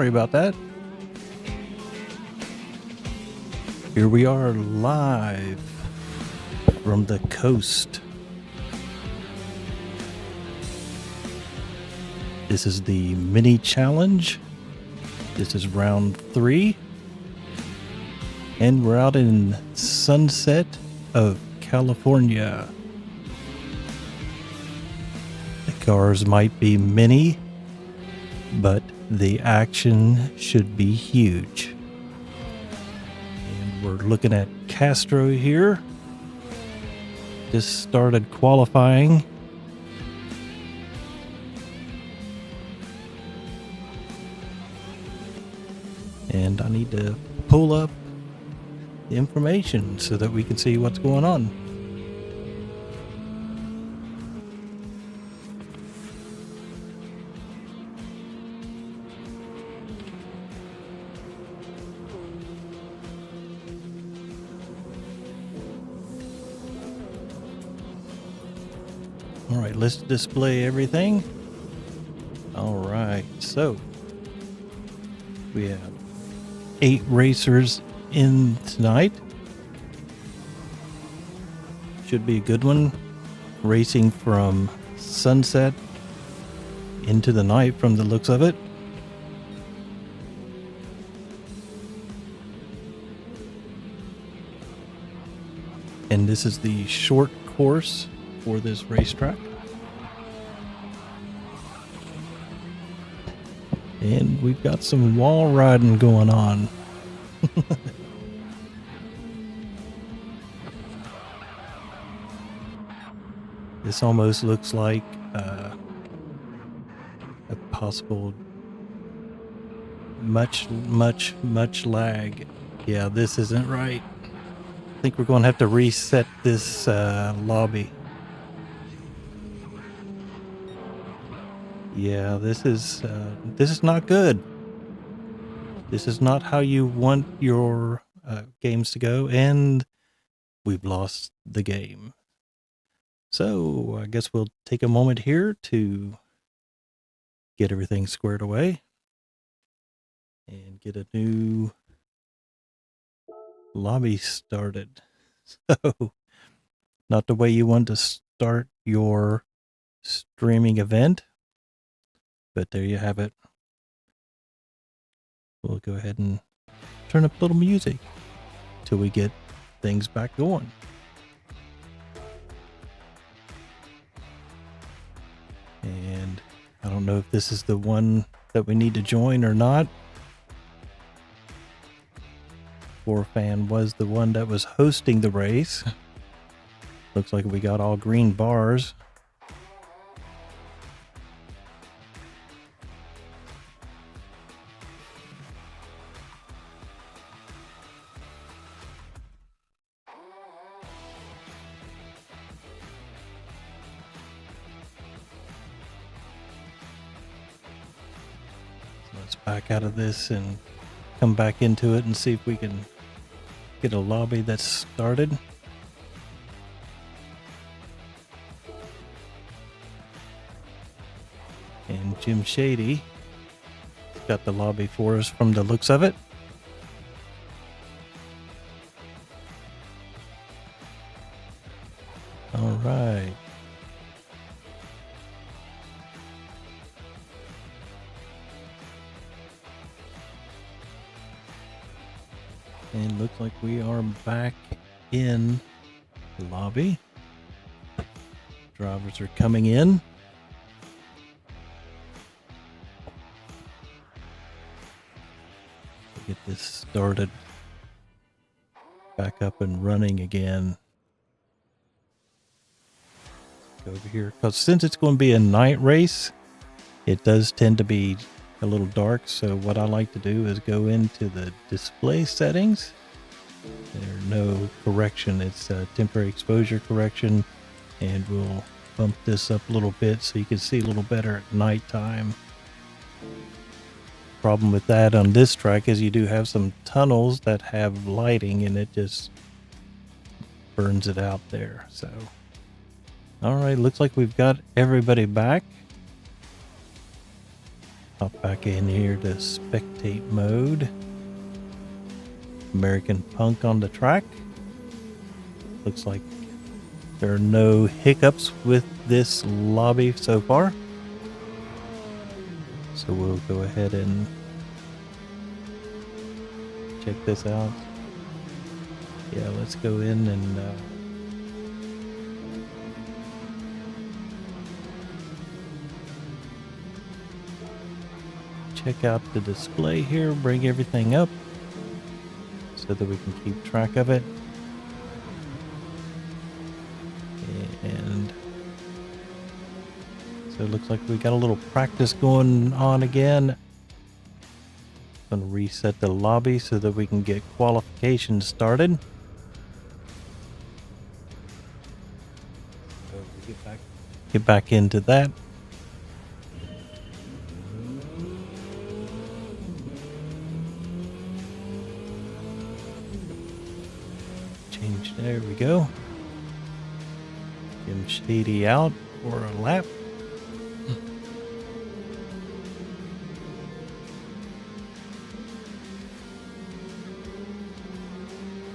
Sorry about that. Here we are live from the coast. This is the mini challenge. This is round 3. And we're out in Sunset of California. The cars might be mini, but the action should be huge. And we're looking at Castro here. Just started qualifying. And I need to pull up the information so that we can see what's going on. All right, let's display everything. All right, so we have 8 racers in tonight. Should be a good one. Racing from sunset into the night from the looks of it. And this is the short course for this racetrack. And we've got some wall riding going on. This almost looks like a possible much lag. Yeah, this isn't right. I think we're going to have to reset this lobby. Yeah, this is not good. This is not how you want your games to go, and we've lost the game. So I guess we'll take a moment here to get everything squared away and get a new lobby started. So not the way you want to start your streaming event, but there you have it. We'll go ahead and turn up a little music till we get things back going. And I don't know if this is the one that we need to join or not. Fan was the one that was hosting the race. Looks like we got all green bars. Let's back out of this and come back into it and see if we can get a lobby that's started. And Jim Shady got the lobby for us from the looks of it. All right. And looks like we are back in the lobby. Drivers are coming in. Get this started back up and running again. Go over here, because since it's going to be a night race, it does tend to be a little dark. So what I like to do is go into the display settings. There's no correction. It's a temporary exposure correction, and we'll bump this up a little bit so you can see a little better at nighttime. Problem with that on this track is you do have some tunnels that have lighting, and it just burns it out there. So all right, looks like we've got everybody back. Hop back in here to spectate mode. American Punk on the track. Looks like there are no hiccups with this lobby so far. So we'll go ahead and check this out. Yeah, let's go in and check out the display here, bring everything up so that we can keep track of it. And so it looks like we got a little practice going on again. Going to reset the lobby so that we can get qualifications started. So we get back into that. Change, there we go. Jim Shady out for a lap.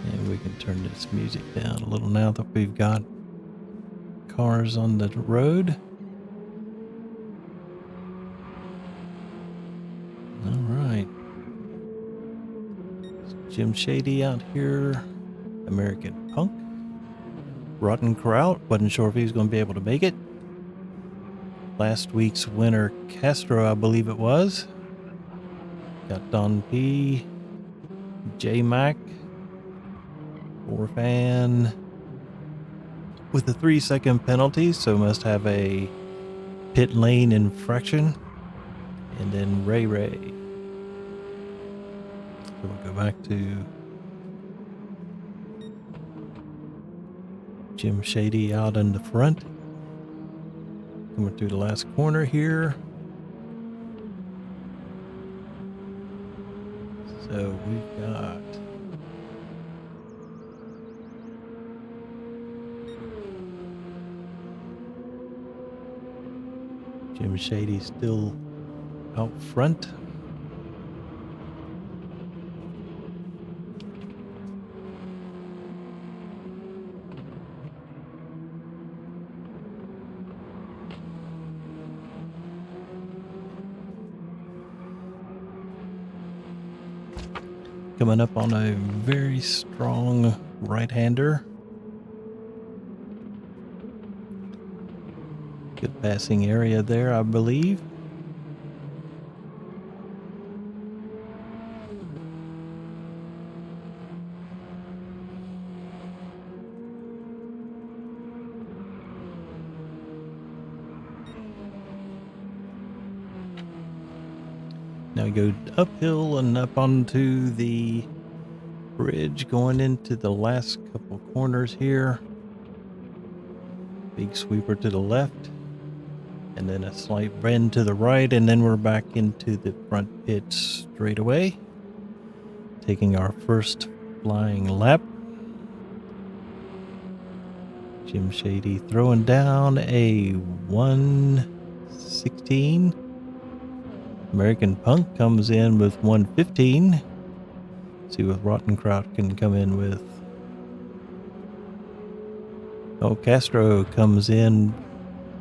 And we can turn this music down a little now that we've got cars on the road. All right. Jim Shady out here. American Punk. Rotten Kraut. Wasn't sure if he was going to be able to make it. Last week's winner, Castro, I believe it was. Got Don P. J Mac. Orphan. With a 3-second penalty, so must have a pit lane infraction. And then Ray Ray. So we'll go back to Jim Shady out in the front. Coming through the last corner here. So we've got Jim Shady still out front. Coming up on a very strong right-hander. Good passing area there, I believe. Now we go uphill and up onto the bridge, going into the last couple corners here. Big sweeper to the left, and then a slight bend to the right, and then we're back into the front pit straight away. Taking our first flying lap. Jim Shady throwing down a 116. American Punk comes in with 115. See what Rotten Kraut can come in with. Oh, Castro comes in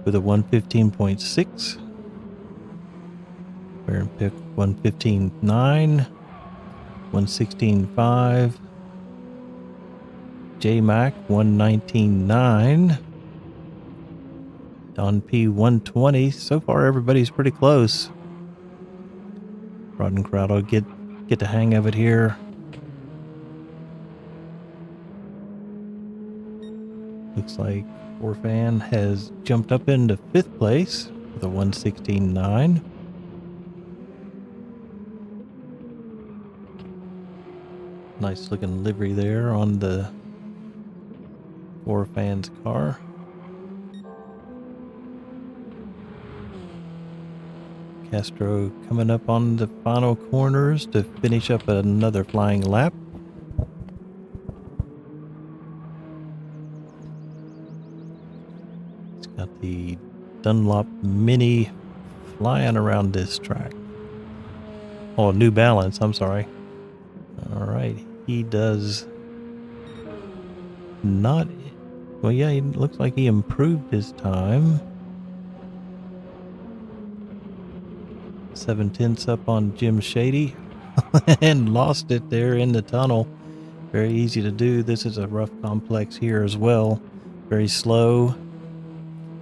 with a 115.6. Baron Pick 115.9. 116.5. J Mac 119.9. Don P 120. So far everybody's pretty close. Rotten Kraut will get the hang of it here. Looks like Orphan has jumped up into 5th place with a 116.9. Nice looking livery there on the Orphan's car. Castro coming up on the final corners to finish up another flying lap. It's got the Dunlop Mini flying around this track. Oh, New Balance, I'm sorry. All right, he does not. Well, yeah, it looks like he improved his time. 7/10 up on Jim Shady and lost it there in the tunnel. Very easy to do. This is a rough complex here as well. Very slow.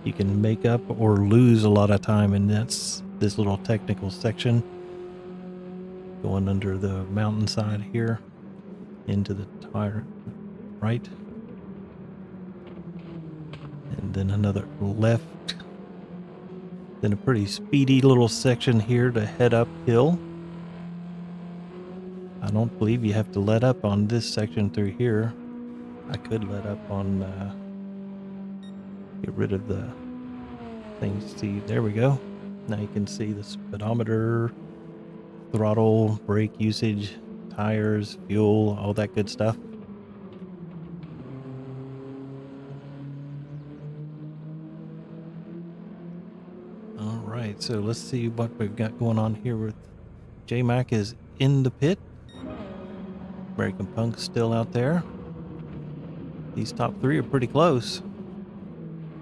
You can make up or lose a lot of time, and that's this little technical section going under the mountainside here into the tire right, and then another left, then a pretty speedy little section here to head uphill. I don't believe you have to let up on this section through here. I could let up on get rid of the things. See, there we go. Now you can see the speedometer, throttle, brake usage, tires, fuel, all that good stuff. All right, so let's see what we've got going on here with J-Mac is in the pit. American Punk's still out there. These top three are pretty close.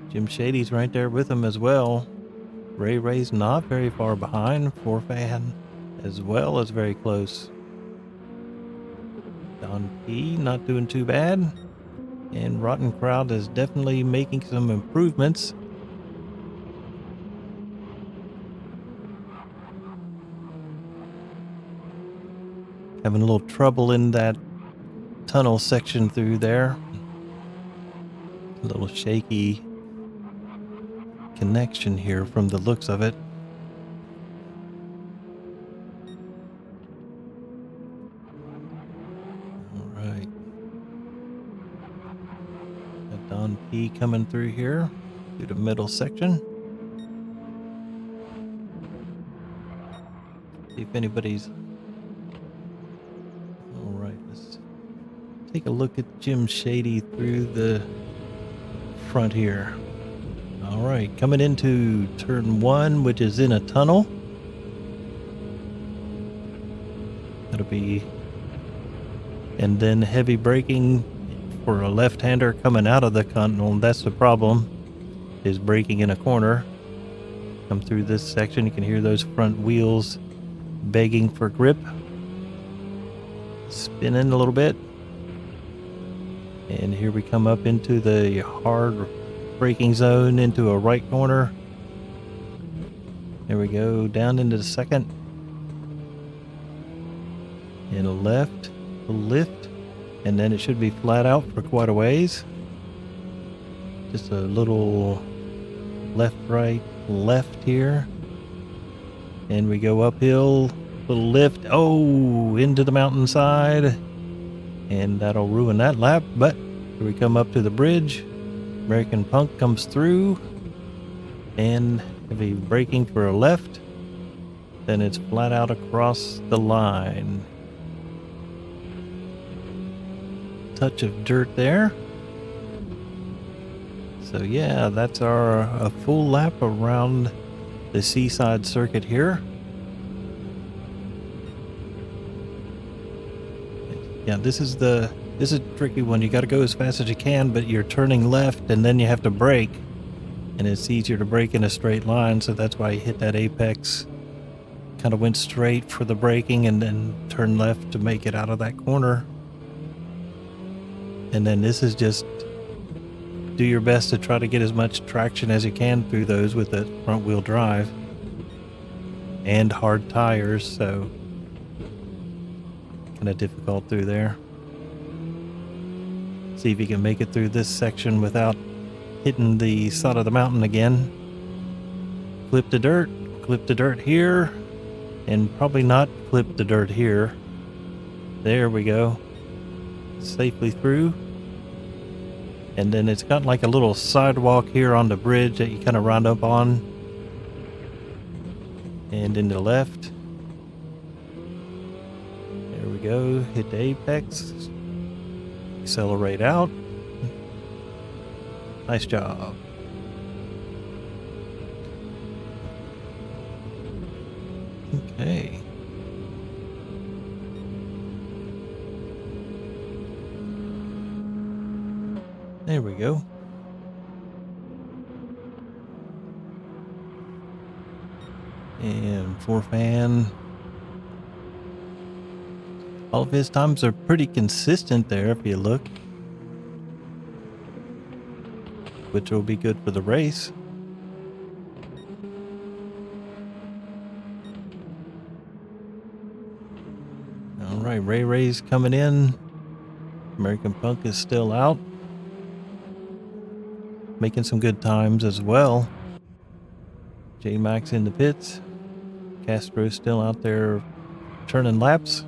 Jim Shady's right there with him as well. Ray's not very far behind. Forfan as well is very close. Don P not doing too bad. And Rotten Crowd is definitely making some improvements. Having a little trouble in that tunnel section through there. A little shaky connection here from the looks of it. All right. Got Don P coming through here through the middle section. See if anybody's... All right, let's take a look at Jim Shady through the front here. All right, coming into turn 1, which is in a tunnel. That'll be, and then heavy braking for a left-hander coming out of the tunnel. That's the problem, is braking in a corner. Come through this section, you can hear those front wheels begging for grip. Spinning a little bit. And here we come up into the hard braking zone into a right corner. There we go, down into the second. And a left, a lift, and then it should be flat out for quite a ways. Just a little left, right, left here. And we go uphill, little lift, oh, into the mountainside. And that'll ruin that lap, but here we come up to the bridge. American Punk comes through, and heavy braking for a left. Then it's flat out across the line. Touch of dirt there. So yeah, that's a full lap around the Seaside Circuit here. Yeah, this is a tricky one. You got to go as fast as you can, but you're turning left and then you have to brake, and it's easier to brake in a straight line, so that's why you hit that apex. Kind of went straight for the braking and then turned left to make it out of that corner. And then this is just do your best to try to get as much traction as you can through those with the front wheel drive and hard tires, so kind of difficult through there. See if you can make it through this section without hitting the side of the mountain again. Clip the dirt here, and probably not clip the dirt here. There we go. Safely through. And then it's got like a little sidewalk here on the bridge that you kind of round up on. And into the left. There we go. Hit the apex. Accelerate out. Nice job. Okay. There we go. And Forfan. All of his times are pretty consistent there if you look, which will be good for the race. All right, Ray Ray's coming in. American Punk is still out, making some good times as well. J-Max in the pits. Castro's still out there turning laps.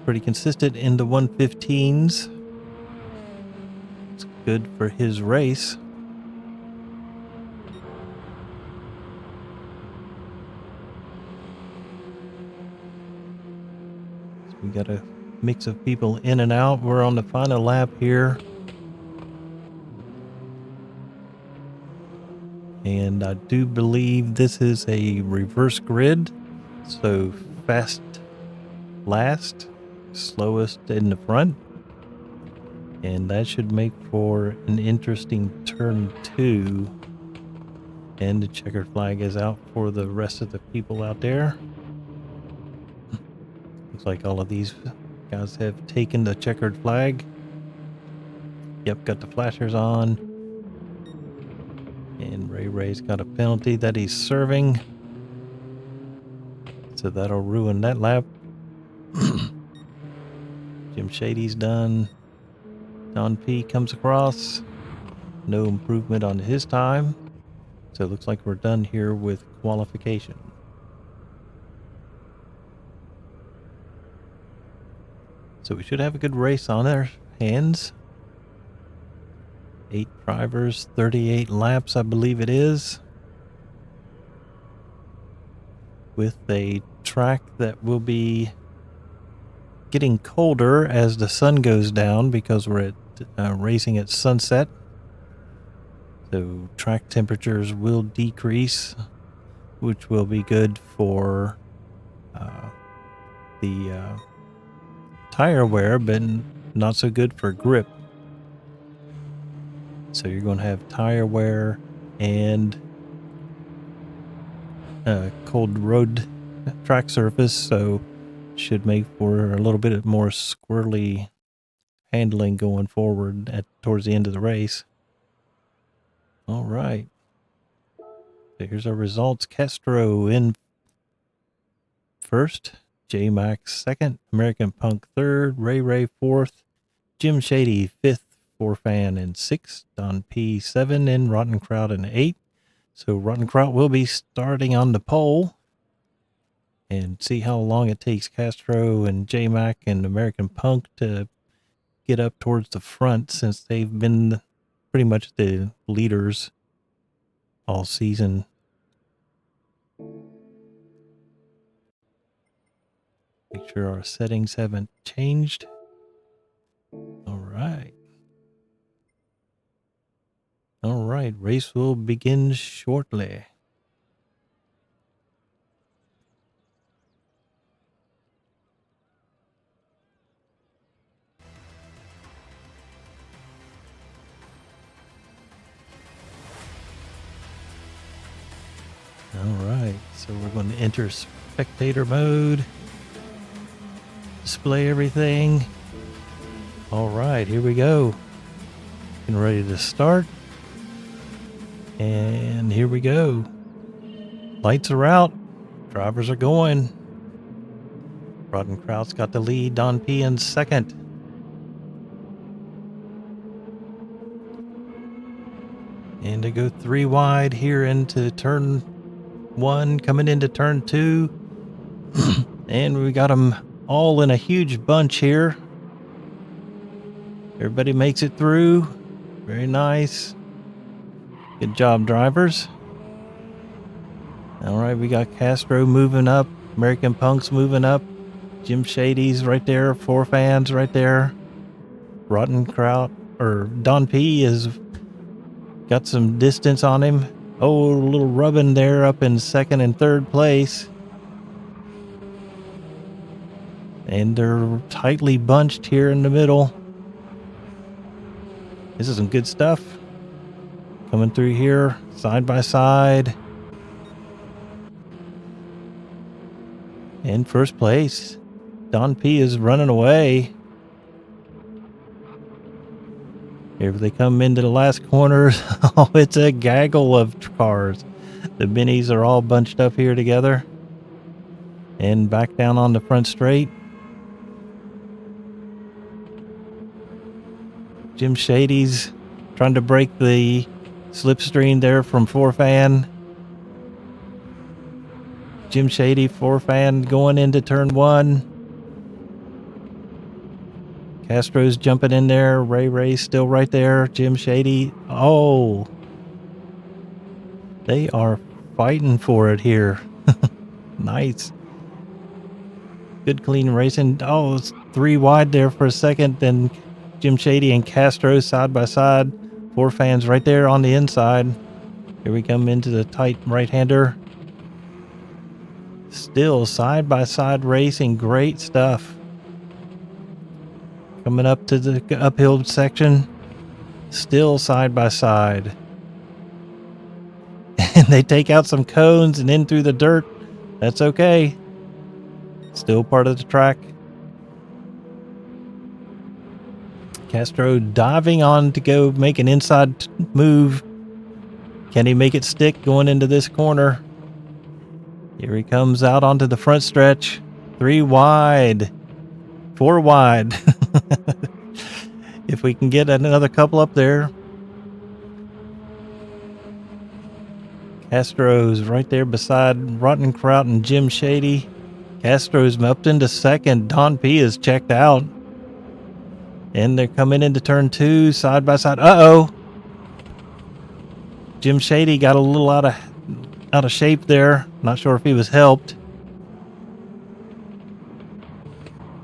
Pretty consistent in the 115s. It's good for his race. So we got a mix of people in and out. We're on the final lap here. And I do believe this is a reverse grid. So fast last, slowest in the front. And that should make for an interesting turn 2. And the checkered flag is out for the rest of the people out there. Looks like all of these guys have taken the checkered flag. Yep, got the flashers on. And Ray Ray's got a penalty that he's serving. So that'll ruin that lap. Jim Shady's done. Don P comes across. No improvement on his time. So it looks like we're done here with qualification. So we should have a good race on our hands. 8 drivers, 38 laps, I believe it is. With a track that will be getting colder as the sun goes down because we're racing at sunset. So track temperatures will decrease, which will be good for the tire wear, but not so good for grip. So you're going to have tire wear and cold road track surface, so should make for a little bit more squirrely handling going forward towards the end of the race. All right. So here's our results. Castro in first, J-Max second, American Punk third, Ray Ray fourth, Jim Shady fifth, Forfan in sixth, Don P 7, and Rotten Kraut in 8. So Rotten Kraut will be starting on the pole. And see how long it takes Castro and J-Mac and American Punk to get up towards the front, since they've been pretty much the leaders all season. Make sure our settings haven't changed. All right. All right, race will begin shortly. All right, so we're going to enter spectator mode. Display everything. All right, here we go. Getting ready to start. And here we go. Lights are out. Drivers are going. Rotten Kraut's got the lead. Don P in second. And they go 3 wide here into turn 1, coming into turn 2. And we got them all in a huge bunch here. Everybody makes it through. Very nice. Good job, drivers. All right, we got Castro moving up. American Punk's moving up. Jim Shady's right there. Forfan's right there. Rotten Kraut, or Don P, has got some distance on him. Oh, a little rubbing there up in second and third place. And they're tightly bunched here in the middle. This is some good stuff. Coming through here, side by side. In first place. Don P is running away. Here they come into the last corners. Oh, it's a gaggle of cars. The minis are all bunched up here together. And back down on the front straight. Jim Shady's trying to break the slipstream there from 4Fan. Jim Shady, 4Fan going into turn 1. Castro's jumping in there. Ray's still right there. Jim Shady. Oh. They are fighting for it here. Nice. Good clean racing. Oh, it's 3 wide there for a second. Then Jim Shady and Castro side by side. 4Fan's right there on the inside. Here we come into the tight right-hander. Still side by side racing. Great stuff. Coming up to the uphill section. Still side by side. And they take out some cones and in through the dirt. That's okay. Still part of the track. Castro diving on to go make an inside move. Can he make it stick going into this corner? Here he comes out onto the front stretch. 3 wide. 4 wide. If we can get another couple up there. Castro's right there beside Rottenkraut and Jim Shady. Castro's up into second. Don P is checked out. And they're coming into turn 2 side by side. Uh-oh. Jim Shady got a little out of shape there. Not sure if he was helped.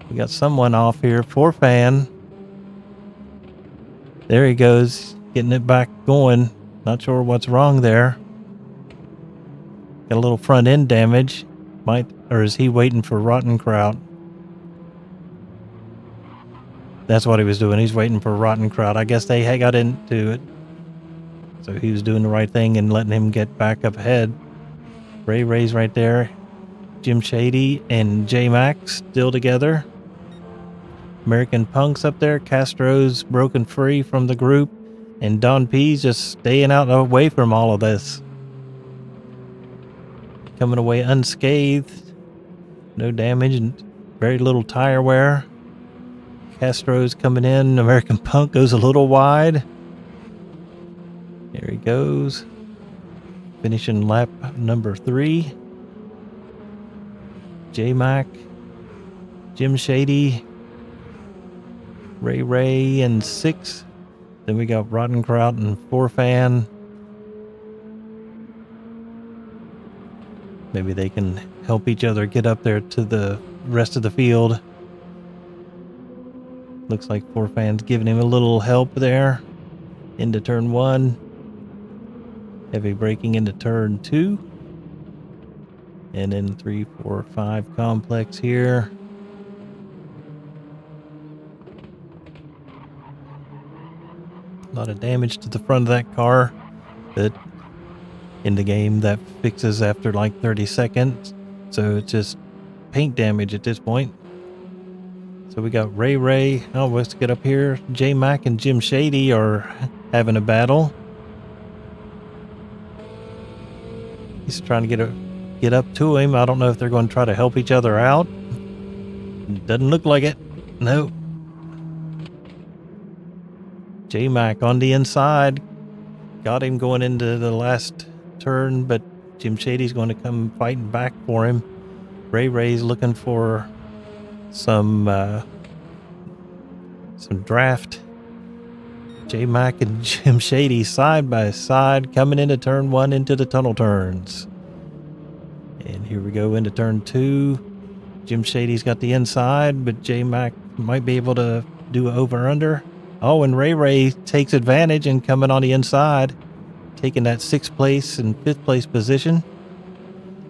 We got someone off here. 4Fan. There he goes. Getting it back going. Not sure what's wrong there. Got a little front end damage. Or is he waiting for Rottenkraut? That's what he was doing. He's waiting for Rottenkraut. I guess they got into it. So he was doing the right thing and letting him get back up ahead. Ray's right there. Jim Shady and J-Mac still together. American Punk's up there. Castro's broken free from the group. And Don P's just staying out away from all of this. Coming away unscathed. No damage and very little tire wear. Castro's coming in. American Punk goes a little wide. There he goes. Finishing lap number 3. J-Mac. Jim Shady. Ray in 6. Then we got Rottenkraut and 4Fan. Maybe they can help each other get up there to the rest of the field. Looks like 4Fan's giving him a little help there. Into turn 1. Heavy braking into turn 2. And then 3, 4, 5 complex here. A lot of damage to the front of that car. But in the game, that fixes after like 30 seconds. So it's just paint damage at this point. So we got Ray. Oh, let's get up here. J-Mac and Jim Shady are having a battle. He's trying to get up to him. I don't know if they're going to try to help each other out. Doesn't look like it. No. J-Mac on the inside. Got him going into the last turn, but Jim Shady's going to come fighting back for him. Ray's looking for some draft. J-Mac and Jim Shady side by side coming into turn 1 into the tunnel turns. And here we go into turn 2. Jim Shady's got the inside, but J-Mac might be able to do an over-under. Oh, and Ray takes advantage and coming on the inside, taking that 6th place and 5th place position.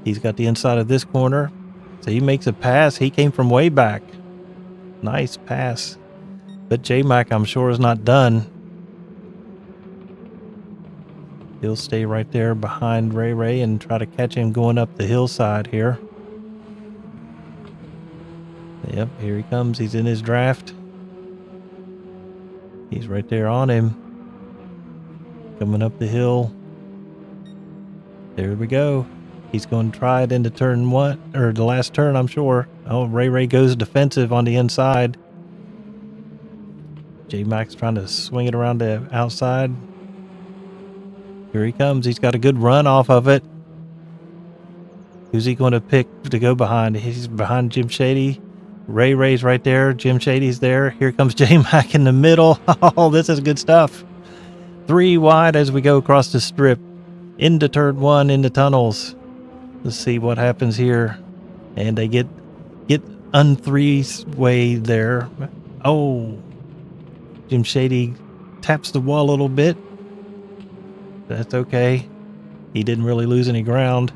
He's got the inside of this corner. So he makes a pass. He came from way back. Nice pass. But J-Mac, I'm sure, is not done. He'll stay right there behind Ray Ray and try to catch him going up the hillside here. Yep, here he comes. He's in his draft. He's right there on him. Coming up the hill. There we go. He's going to try it into turn one, or the last turn, I'm sure. Oh, Ray Ray goes defensive on the inside. J-Max trying to swing it around the outside. Here he comes. He's got a good run off of it. Who's he going to pick to go behind? He's behind Jim Shady. Ray Ray's right there. Jim Shady's there. Here comes J-Mac in the middle. Oh, this is good stuff. 3 wide as we go across the strip. Into turn 1, into tunnels. Let's see what happens here. And they get un-three-way there. Oh. Jim Shady taps the wall a little bit. That's okay. He didn't really lose any ground.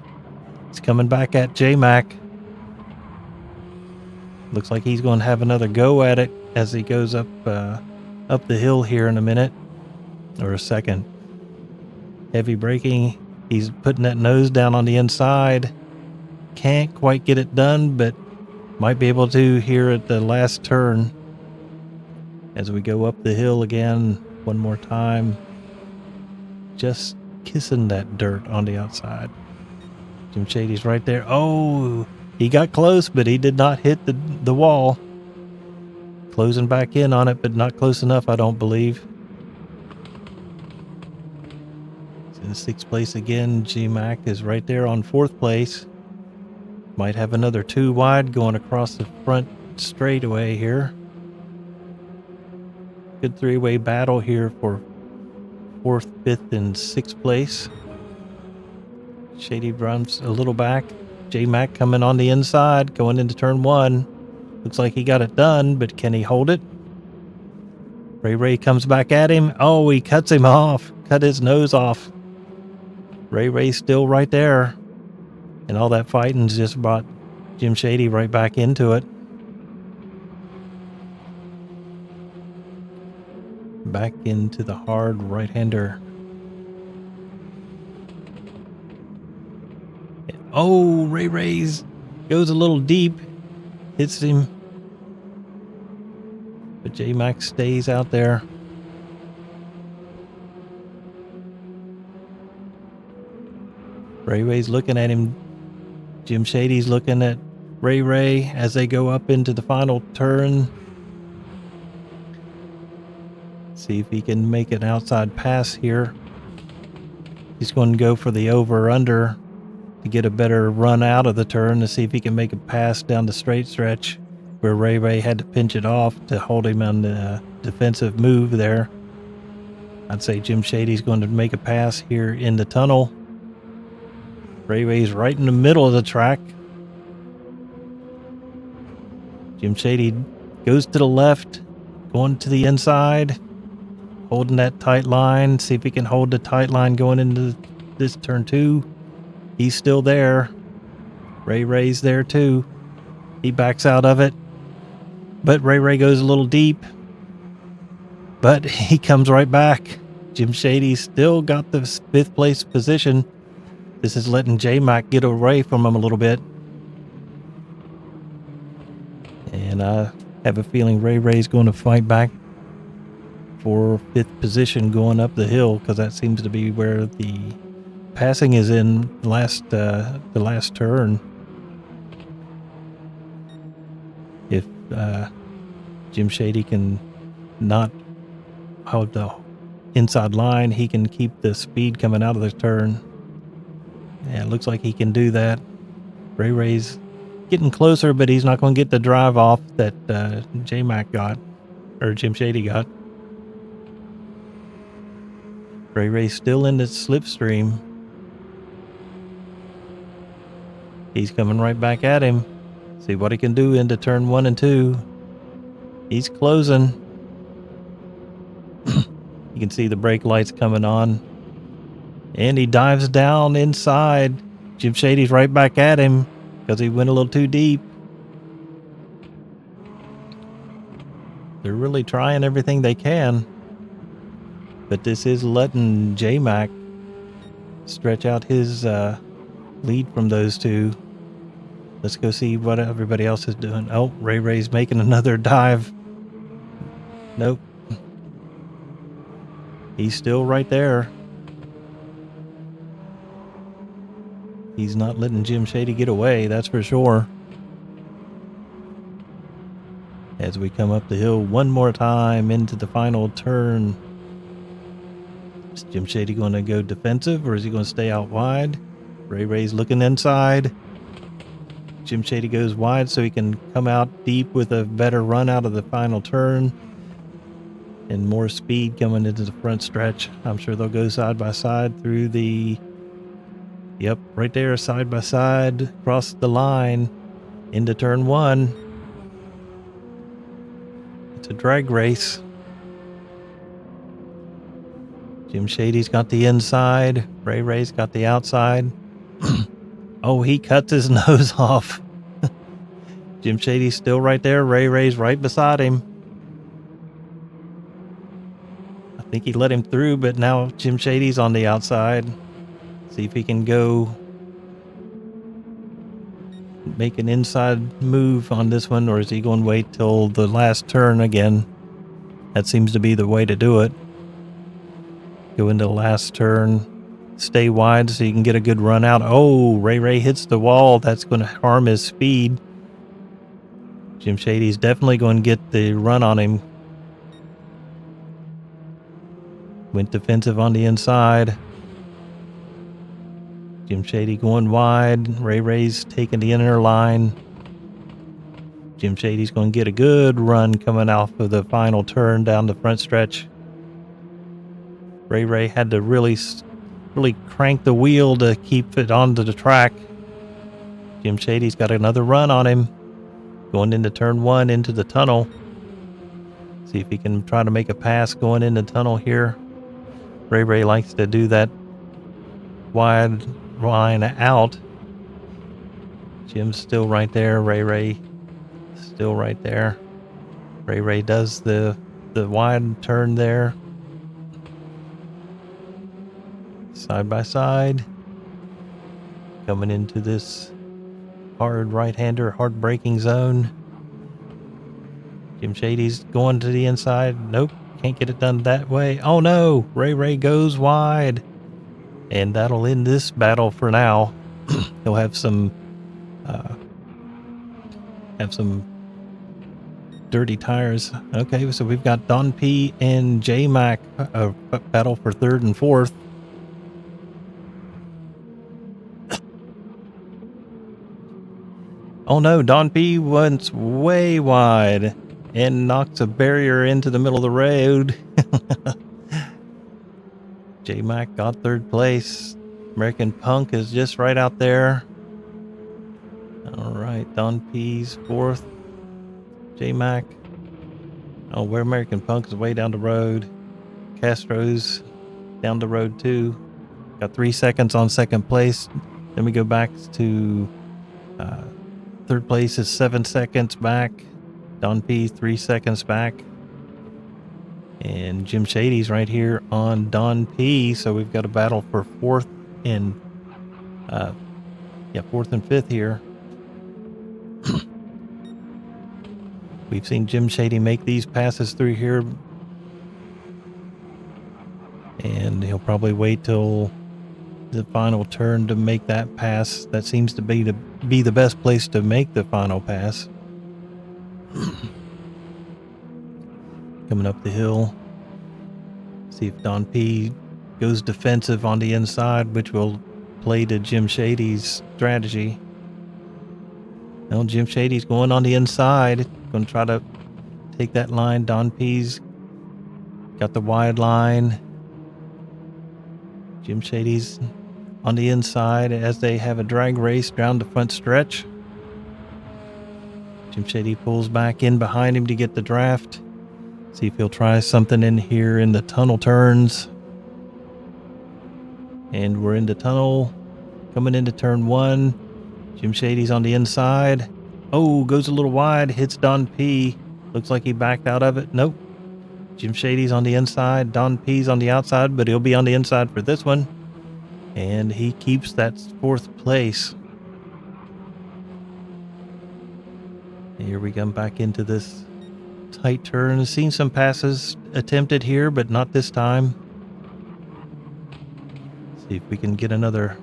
He's coming back at J-Mac. Looks like he's going to have another go at it as he goes up the hill here in a minute. Or a second. Heavy braking. He's putting that nose down on the inside. Can't quite get it done, but might be able to here at the last turn. As we go up the hill again, one more time. Just kissing that dirt on the outside. Jim Shady's right there. Oh, he got close, but he did not hit the wall. Closing back in on it, but not close enough, I don't believe. He's in 6th place again. G-Mac is right there on 4th place. Might have another 2 wide going across the front straightaway here. Good 3-way battle here for 4th, 5th, and 6th place. Shady runs a little back. J-Mac coming on the inside, going into turn 1. Looks like he got it done, but can he hold it? Ray Ray comes back at him. Oh, he cuts him off. Cut his nose off. Ray Ray's still right there. And all that fighting's just brought Jim Shady right back into it. Back into the hard right-hander. Oh, Ray Ray's goes a little deep. Hits him. But J-Mac stays out there. Ray Ray's looking at him. Jim Shady's looking at Ray Ray as they go up into the final turn. See if he can make an outside pass here. He's going to go for the over-under to get a better run out of the turn to see if he can make a pass down the straight stretch where Ray Ray had to pinch it off to hold him on the defensive move there. I'd say Jim Shady's going to make a pass here in the tunnel. Ray Ray's right in the middle of the track. Jim Shady goes to the left, going to the inside, holding that tight line. See if he can hold the tight line going into this turn 2. He's still there. Ray Ray's there too. He backs out of it. But Ray Ray goes a little deep. But he comes right back. Jim Shady still got the 5th place position. This is letting J-Mac get away from him a little bit. And I have a feeling Ray Ray's going to fight back for 5th position going up the hill, because that seems to be where the passing is in the last turn. If Jim Shady can not hold the inside line, he can keep the speed coming out of the turn. Yeah, it looks like he can do that. Ray Ray's getting closer, but he's not going to get the drive off that J-Mac got, or Jim Shady got. Ray Ray's still in the slipstream. He's coming right back at him. See what he can do into turn 1 and 2. He's closing. You can see the brake lights coming on. And he dives down inside. Jim Shady's right back at him because he went a little too deep. They're really trying everything they can. But this is letting J-Mac stretch out his lead from those two. Let's go see what everybody else is doing. Oh, Ray Ray's making another dive. Nope. He's still right there. He's not letting Jim Shady get away, that's for sure. As we come up the hill one more time into the final turn. Is Jim Shady going to go defensive or is he going to stay out wide? Ray Ray's looking inside. Jim Shady goes wide so he can come out deep with a better run out of the final turn. And more speed coming into the front stretch. I'm sure they'll go side by side through the... Yep, right there, side by side, across the line, into turn one. It's a drag race. Jim Shady's got the inside. Ray Ray's got the outside. Oh, he cuts his nose off. Jim Shady's still right there. Ray Ray's right beside him. I think he let him through, but now Jim Shady's on the outside. See if he can go make an inside move on this one, or is he going to wait till the last turn again? That seems to be the way to do it. Go into the last turn, stay wide so you can get a good run out. Oh, Ray Ray hits the wall. That's going to harm his speed. Jim Shady's definitely going to get the run on him. Went defensive on the inside. Jim Shady going wide. Ray Ray's taking the inner line. Jim Shady's going to get a good run coming off of the final turn down the front stretch. Ray Ray had to really crank the wheel to keep it onto the track. Jim Shady's got another run on him. Going into turn one into the tunnel. See if he can try to make a pass going in the tunnel here. Ray Ray likes to do that wide line out. Jim's still right there. Ray Ray still right there. Ray Ray does the wide turn there. Side by side. Coming into this hard right-hander, hard braking zone. Jim Shady's going to the inside. Nope, can't get it done that way. Oh no, Ray Ray goes wide. And that'll end this battle for now. He'll have some dirty tires. Okay, so we've got Don P and J Mac battle for third and fourth. Oh no, Don P went way wide and knocks a barrier into the middle of the road. J Mac got third place. American Punk is just right out there. All right, Don P's fourth. J Mac. Oh, where American Punk is way down the road. Castro's down the road too. Got 3 seconds on second place. Then we go back to third place is 7 seconds back. Don P 3 seconds back. And Jim Shady's right here on Don P. So we've got a battle for fourth and fifth here. We've seen Jim Shady make these passes through here. And he'll probably wait till the final turn to make that pass. That seems to be the best place to make the final pass. Coming up the hill. See if Don P goes defensive on the inside, which will play to Jim Shady's strategy. Now Jim Shady's going on the inside. Going to try to take that line. Don P's got the wide line. Jim Shady's on the inside as they have a drag race down the front stretch. Jim Shady pulls back in behind him to get the draft. See if he'll try something in here in the tunnel turns. And we're in the tunnel. Coming into turn one. Jim Shady's on the inside. Oh, goes a little wide. Hits Don P. Looks like he backed out of it. Nope. Jim Shady's on the inside. Don P's on the outside, but he'll be on the inside for this one. And he keeps that fourth place. Here we come back into this tight turn. Seen some passes attempted here, but not this time. See if we can get another.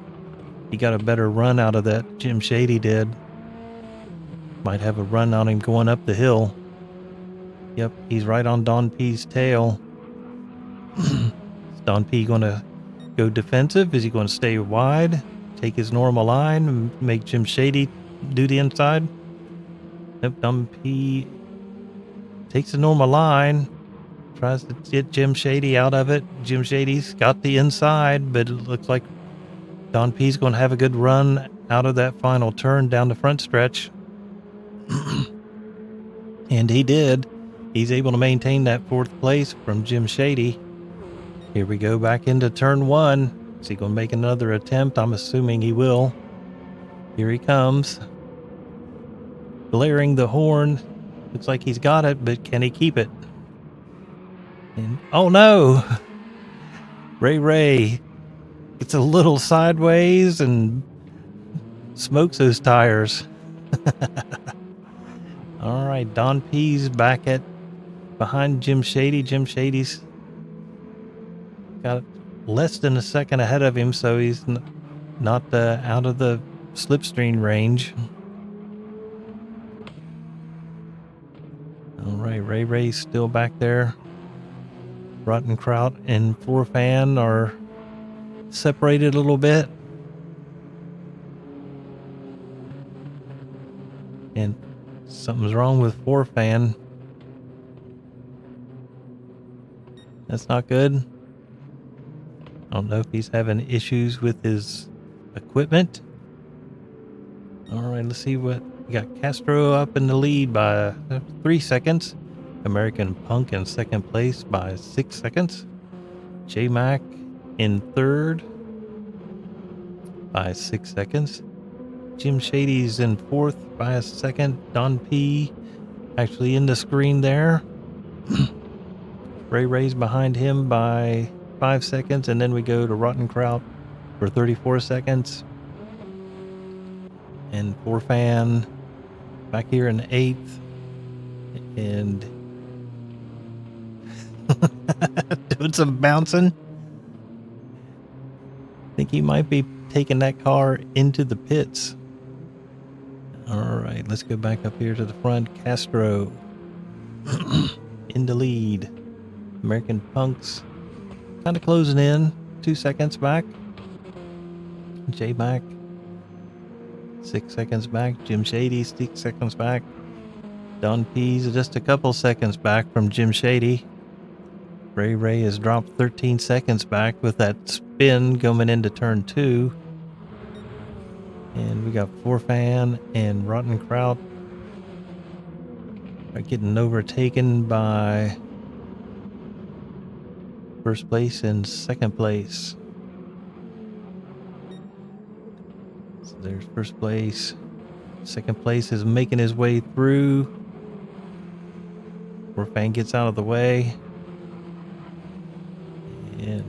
He got a better run out of that. Jim Shady did. Might have a run on him going up the hill. Yep, he's right on Don P's tail. Is Don P going to go defensive? Is he going to stay wide? Take his normal line and make Jim Shady do the inside? Nope, Don P takes the normal line. Tries to get Jim Shady out of it. Jim Shady's got the inside, but it looks like Don P's going to have a good run out of that final turn down the front stretch. And he did. He's able to maintain that fourth place from Jim Shady. Here we go back into turn one. Is he going to make another attempt? I'm assuming he will. Here he comes. Blaring the horn. Looks like he's got it, but can he keep it? And, oh no! Ray gets a little sideways and smokes those tires. All right, Don P's back behind Jim Shady. Jim Shady's got less than a second ahead of him, so he's not out of the slipstream range. All right, Ray's still back there. Rottenkraut and Forfan are separated a little bit. And something's wrong with Forfan. That's not good. I don't know if he's having issues with his equipment. All right, let's see what we got. Castro up in the lead by 3 seconds. American Punk in second place by 6 seconds. J-Mac in third by 6 seconds. Jim Shady's in fourth by a second. Don P actually in the screen there. Ray's behind him by 5 seconds, and then we go to Rottenkraut for 34 seconds. And Forfan back here in 8th. And doing some bouncing. I think he might be taking that car into the pits. All right, let's go back up here to the front. Castro in the lead. American Punks kind of closing in. 2 seconds back. J-Mac 6 seconds back. Jim Shady 6 seconds back. Don P's just a couple seconds back from Jim Shady. Ray has dropped 13 seconds back with that spin going into turn 2. And we got Forfan and Rottenkraut are getting overtaken by first place and second place. So there's first place. Second place is making his way through. Forfan gets out of the way. And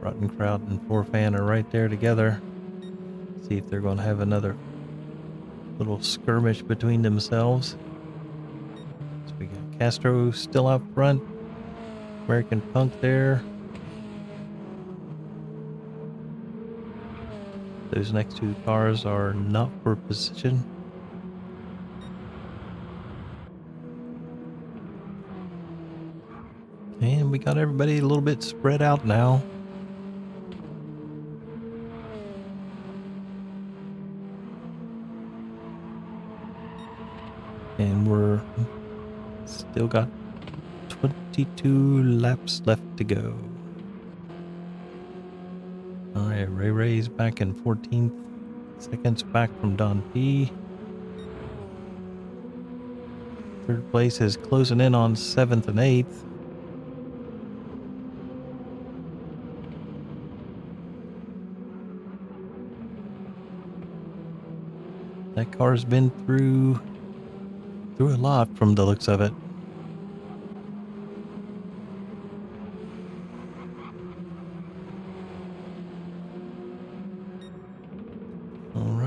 Rottenkraut and Forfan are right there together. See if they're going to have another little skirmish between themselves. So we got Castro still out front. American Punk there. Those next two cars are not for position. And we got everybody a little bit spread out now. And we're still got 22 laps left to go. All right, Ray's back in 14th. Seconds back from Don P. Third place is closing in on 7th and 8th. That car's been through a lot from the looks of it.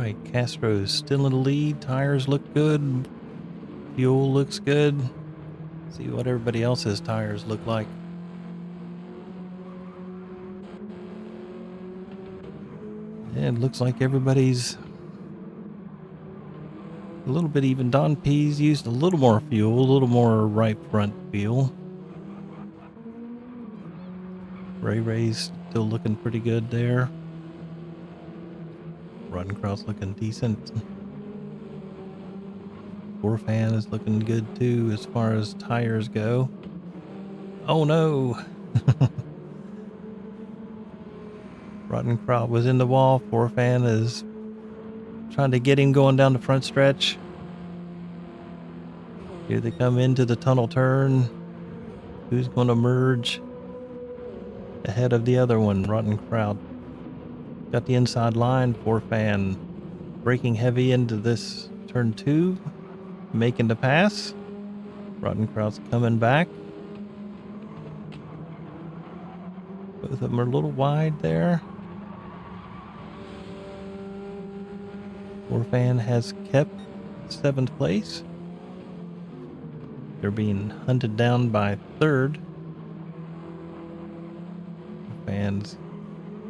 right, Castro's still in the lead. Tires look good. Fuel looks good. See what everybody else's tires look like. It looks like everybody's a little bit even. Don P's used a little more fuel, a little more right front fuel. Ray's still looking pretty good there. Roddenkraut's looking decent. Fan is looking good too as far as tires go. Oh no! Roddenkraut was in the wall. Fan is trying to get him going down the front stretch. Here they come into the tunnel turn. Who's going to merge ahead of the other one? Roddenkraut got the inside line. Fan braking heavy into this turn 2, making the pass. Roddenkraut's coming back. Both of them are a little wide there. Fan has kept 7th place. They're being hunted down by 3rd. Fan's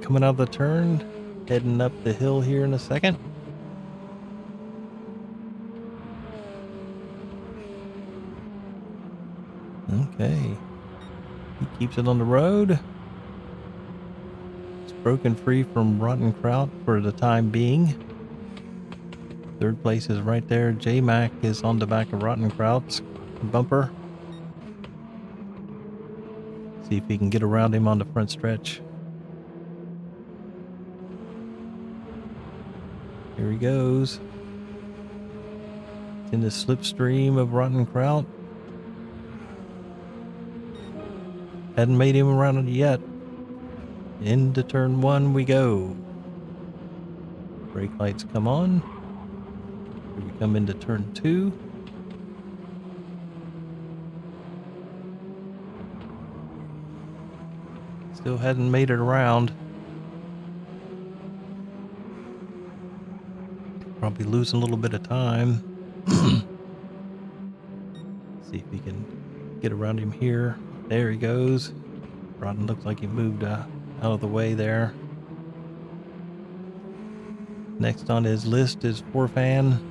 coming out of the turn, heading up the hill here in a second. Okay. He keeps it on the road. It's broken free from Roddenkraut for the time being. 3rd place is right there. J-Mac is on the back of Roddenkraut's bumper. See if he can get around him on the front stretch. Here he goes. It's in the slipstream of Roddenkraut. Hadn't made him around it yet. Into turn 1 we go. Brake lights come on. Here we come into turn 2. Still hadn't made it around. Probably losing a little bit of time. See if we can get around him here. There he goes. Rodden looks like he moved out of the way there. Next on his list is Fan.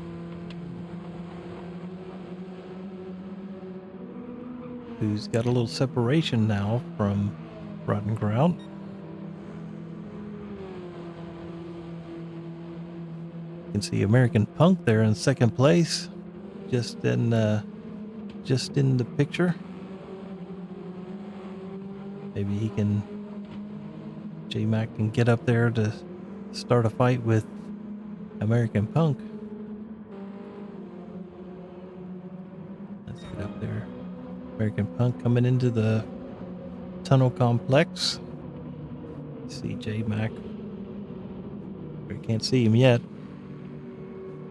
Who's got a little separation now from Roddenkraut. You can see American Punk there in 2nd place. Just in the picture. Maybe he can, J-Mac can get up there to start a fight with American Punk. Let's get up there. American Punk coming into the tunnel complex. See J-Mac. We can't see him yet.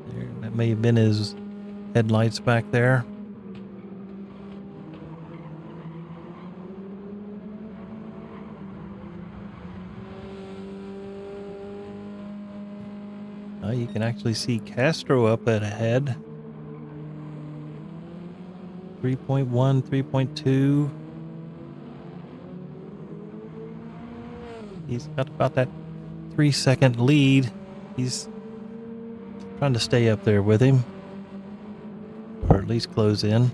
There, that may have been his headlights back there. You can actually see Castro up ahead. 3.1, 3.2. He's got about that 3-second lead. He's trying to stay up there with him, or at least close in.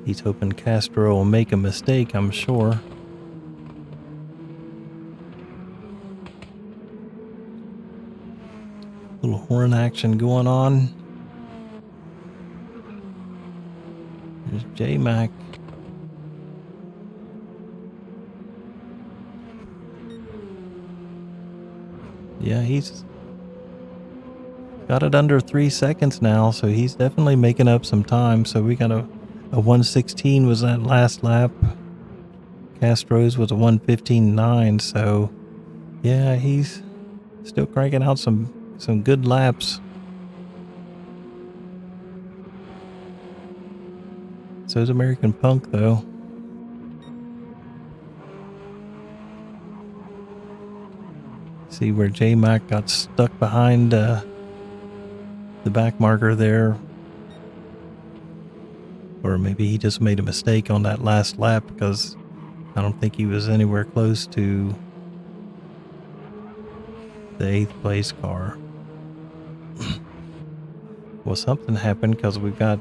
He's hoping Castro will make a mistake, I'm sure. Little horn action going on. There's J-Mac. Yeah, he's got it under 3 seconds now, so he's definitely making up some time. So we got a 1:16 was that last lap. Castro's was a 1:15.9, so yeah, he's still cranking out some good laps. So is American Punk though. See where J-Mac got stuck behind the back marker there. Or maybe he just made a mistake on that last lap because I don't think he was anywhere close to the 8th place car. Well, something happened because we've got...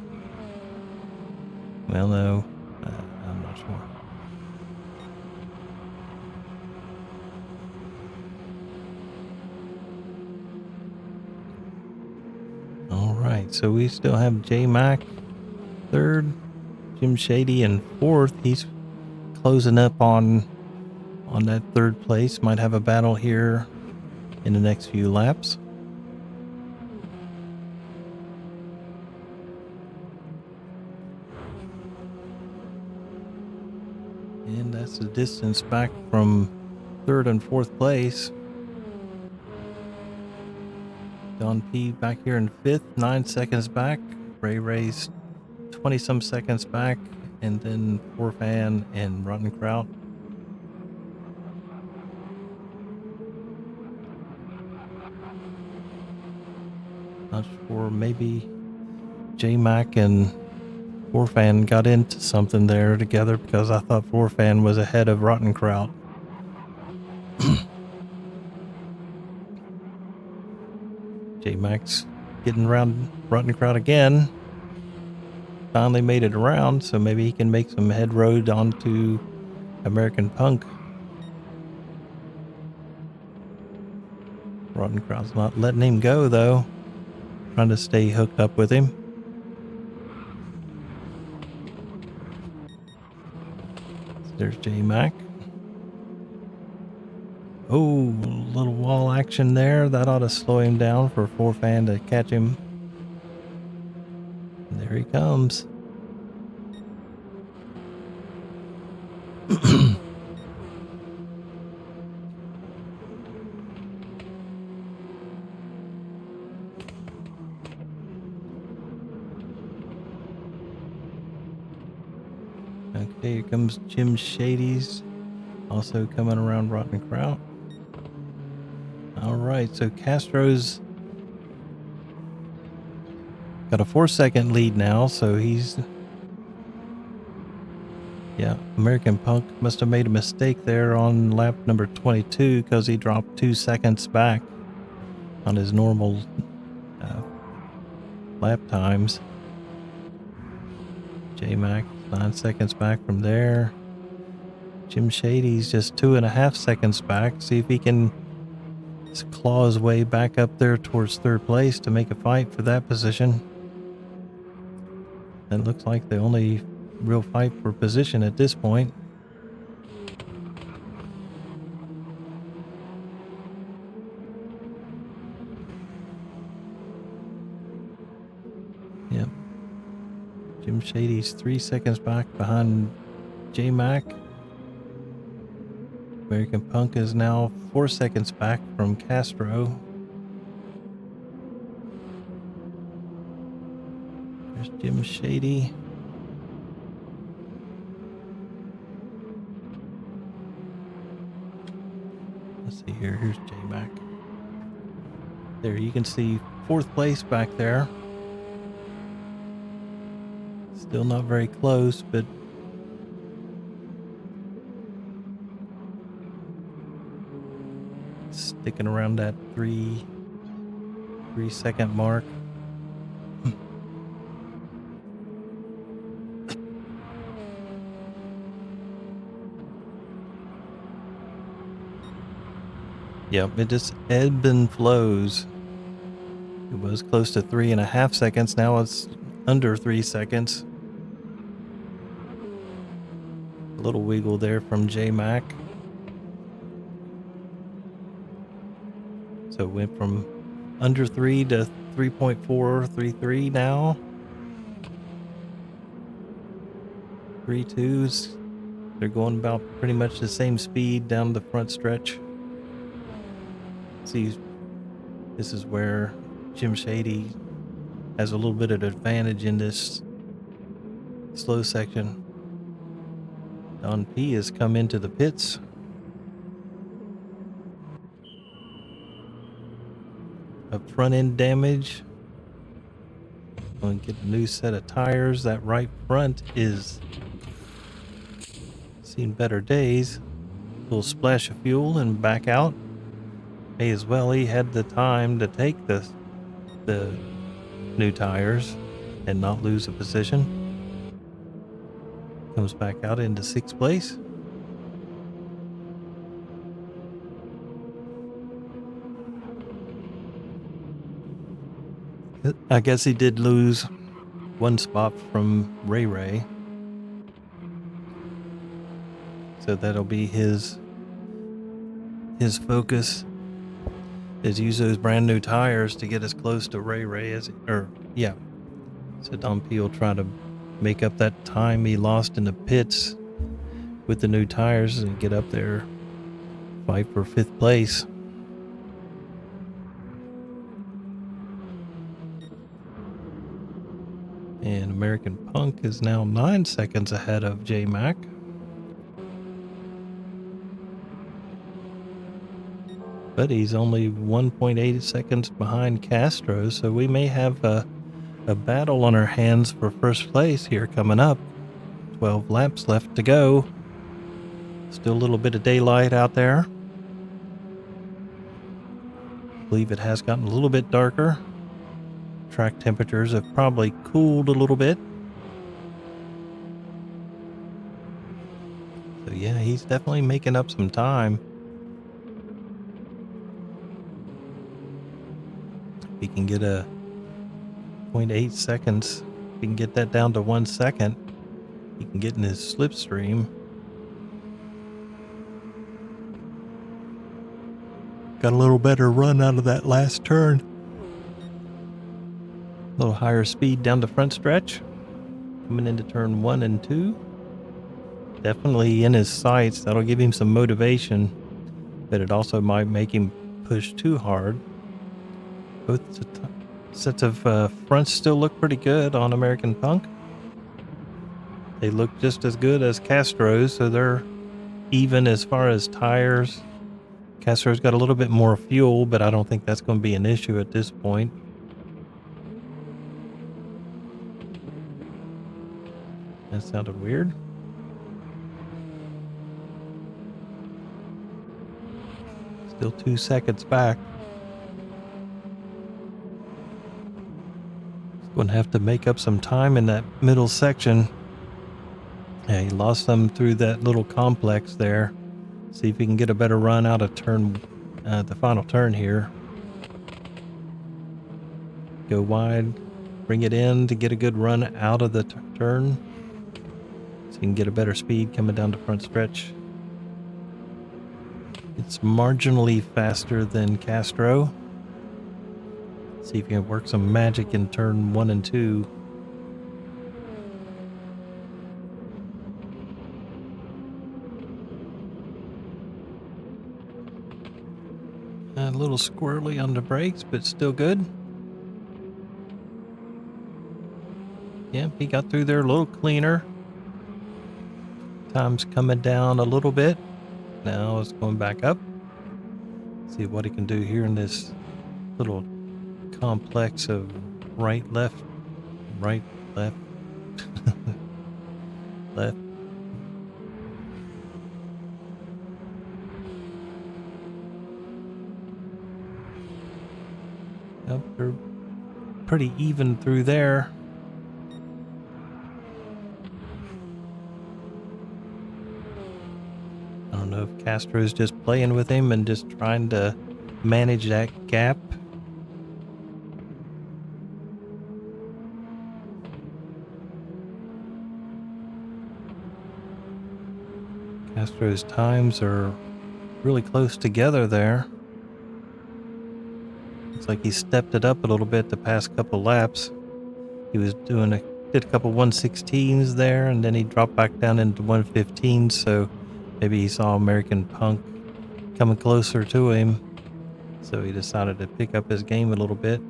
Well, no. I'm not sure. All right, so we still have J-Mac 3rd, Jim Shady in 4th. He's closing up on that 3rd place. Might have a battle here in the next few laps. And that's the distance back from 3rd and 4th place. Don P back here in 5th, 9 seconds back. Ray Ray's 20 some seconds back. And then Forfan and Rotten Kraut. Not sure, maybe J-Mac and Forfan got into something there together because I thought Forfan was ahead of Rotten Kraut. J-Mac's getting around Rotten Kraut again. Finally made it around, so maybe he can make some head road onto American Punk. Rotten Kraut's not letting him go, though. Trying to stay hooked up with him. There's J-Mac. Oh, a little wall action there. That ought to slow him down for Forfan to catch him. And there he comes. Okay, here comes Jim Shady's also coming around Rotten Kraut. All right, so Castro's got a 4-second lead now, so he's... Yeah, American Punk must have made a mistake there on lap number 22 because he dropped 2 seconds back on his normal lap times. J-Mac 9 seconds back from there. Jim Shady's just 2.5 seconds back. See if he can claw his way back up there towards 3rd place to make a fight for that position. That looks like the only real fight for position at this point. Yep. Jim Shady's 3 seconds back behind J-Mac. American Punk is now 4 seconds back from Castro. There's Jim Shady. Let's see here. Here's J-Mac. There, you can see 4th place back there. Still not very close, but sticking around that 3 second mark. Yep, it just ebbs and flows. It was close to 3.5 seconds. Now it's under 3 seconds. A little wiggle there from J-Mac. So it went from under 3 to 3.433 now. 3.2s. They're going about pretty much the same speed down the front stretch. See, this is where Jim Shady has a little bit of advantage in this slow section. Don P has come into the pits. front end damage. Going to get a new set of tires. That right front is seen better days. Little splash of fuel and back out. May as well. He had the time to take the new tires and not lose a position. Comes back out into 6th place. I guess he did lose one spot from Ray. So that'll be his focus, is use those brand new tires to get as close to Ray as, So Don P will try to make up that time he lost in the pits with the new tires and get up there, fight for 5th place. And American Punk is now 9 seconds ahead of J-Mac. But he's only 1.8 seconds behind Castro, so we may have a battle on our hands for 1st place here coming up. 12 laps left to go. Still a little bit of daylight out there. I believe it has gotten a little bit darker. Track temperatures have probably cooled a little bit. So yeah, he's definitely making up some time. If he can get a 0.8 seconds, if he can get that down to 1 second, he can get in his slipstream. Got a little better run out of that last turn. A little higher speed down the front stretch. Coming into turn 1 and 2. Definitely in his sights. That'll give him some motivation, but it also might make him push too hard. Both sets of fronts still look pretty good on American Punk. They look just as good as Castro's, so they're even as far as tires. Castro's got a little bit more fuel, but I don't think that's going to be an issue at this point. That sounded weird. Still 2 seconds back. He's going to have to make up some time in that middle section. Yeah, he lost some through that little complex there. See if he can get a better run out of the final turn here. Go wide, bring it in to get a good run out of the turn. So you can get a better speed coming down the front stretch. It's marginally faster than Castro. See if you can work some magic in turn 1 and 2. A little squirrely on the brakes, but still good. Yep, he got through there a little cleaner. Time's coming down a little bit. Now it's going back up. See what he can do here in this little complex of right, left, left. Yep, they're pretty even through there. I don't know if Castro's just playing with him and just trying to manage that gap. Castro's times are really close together there. Looks like he stepped it up a little bit the past couple laps. He was did a couple 116s there, and then he dropped back down into 115, so maybe he saw American Punk coming closer to him, so he decided to pick up his game a little bit.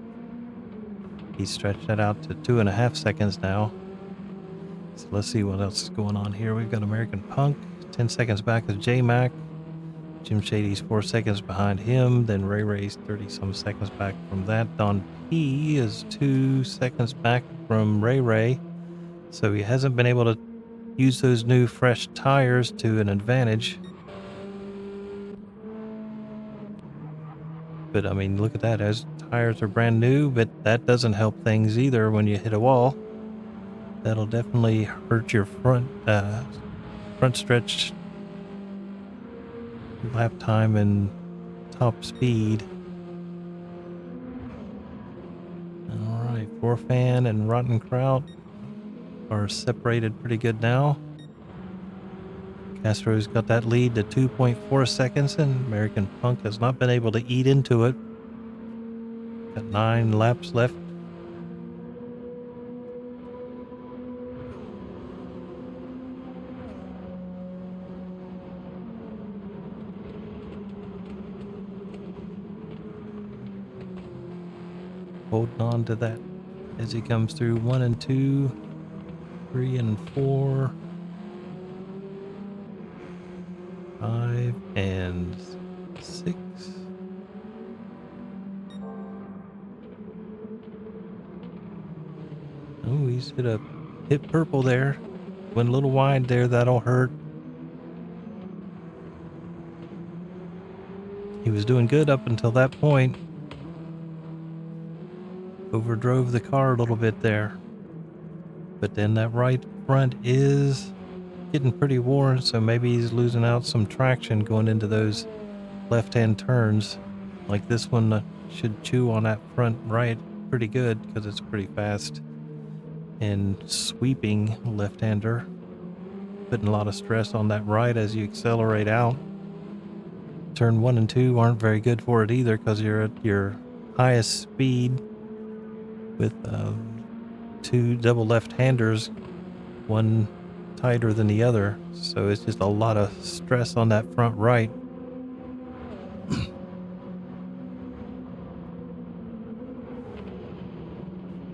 He stretched that out to 2.5 seconds now. So let's see what else is going on here. We've got American Punk 10 seconds back is J-Mac. Jim Shady's 4 seconds behind him. Then Ray Ray's 30 some seconds back from that. Don P is 2 seconds back from Ray Ray. So he hasn't been able to use those new fresh tires to an advantage. But I mean, look at that. Those tires are brand new, but that doesn't help things either when you hit a wall. That'll definitely hurt your front stretch lap time and top speed. All right, Forfan and Rotten Kraut are separated pretty good now. Castro's got that lead to 2.4 seconds, and American Punk has not been able to eat into it. Got 9 laps left. Holding on to that as he comes through 1 and 2, 3 and 4, 5 and 6. Oh, he's hit purple there. Went a little wide there, that'll hurt. He was doing good up until that point. Overdrove the car a little bit there. But then that right front is getting pretty worn, so maybe he's losing out some traction going into those left-hand turns. Like this one should chew on that front right pretty good because it's pretty fast and sweeping left-hander. Putting a lot of stress on that right as you accelerate out. Turn 1 and 2 aren't very good for it either because you're at your highest speed with 2 double left-handers, one tighter than the other. So it's just a lot of stress on that front right.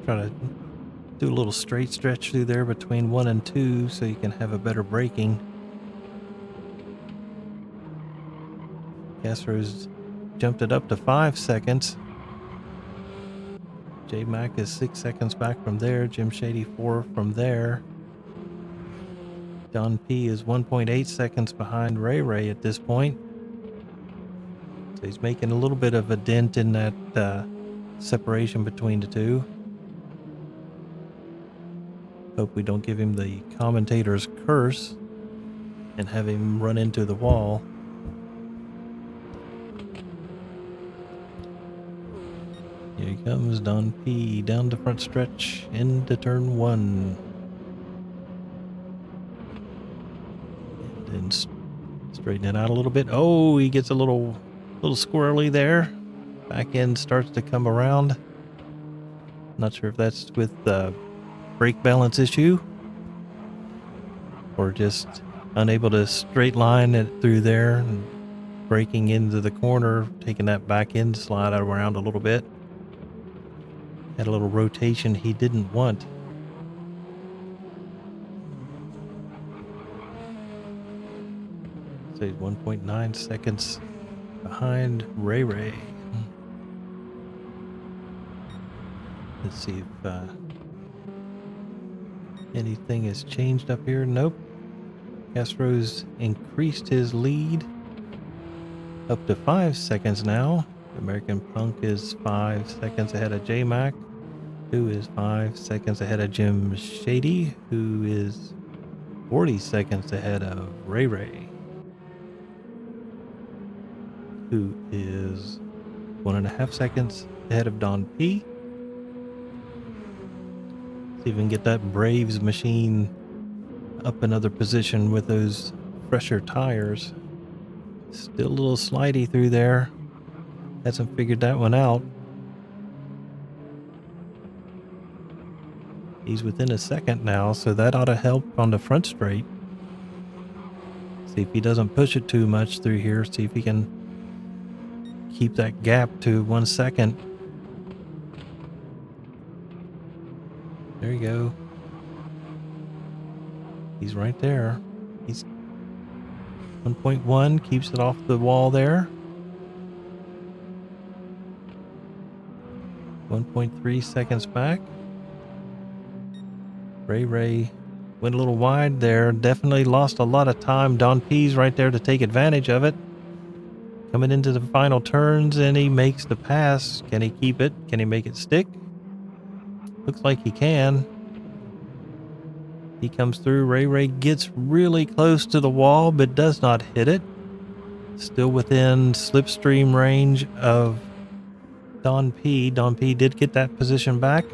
Try to do a little straight stretch through there between 1 and 2 so you can have a better braking. Castro's jumped it up to 5 seconds. J Mac is 6 seconds back from there. Jim Shady 4 from there. Don P is 1.8 seconds behind Ray Ray at this point. So he's making a little bit of a dent in that separation between the two. Hope we don't give him the commentator's curse and have him run into the wall. Here he comes, Don P, down the front stretch into turn 1. And then straighten it out a little bit. Oh, he gets a little squirrely there. Back end starts to come around. Not sure if that's with the brake balance issue or just unable to straight line it through there and braking into the corner, taking that back end slide around a little bit. Had a little rotation he didn't want. So he's 1.9 seconds behind Ray Ray. Let's see if anything has changed up here. Nope. Castro's increased his lead up to 5 seconds now. American Punk is 5 seconds ahead of J Mac, who is 5 seconds ahead of Jim Shady, who is 40 seconds ahead of Ray Ray, who is 1.5 seconds ahead of Don P. See if we can get that Braves machine up another position with those fresher tires. Still a little slidey through there. Hasn't figured that one out. He's within a second now, so that ought to help on the front straight. See if he doesn't push it too much through here. See if he can keep that gap to 1 second. There you go. He's right there. 1.1 keeps it off the wall there. 1.3 seconds back. Ray went a little wide there. Definitely lost a lot of time. Don P's right there to take advantage of it. Coming into the final turns, and he makes the pass. Can he keep it? Can he make it stick? Looks like he can. He comes through. Ray gets really close to the wall, but does not hit it. Still within slipstream range of Don P. Don P did get that position back.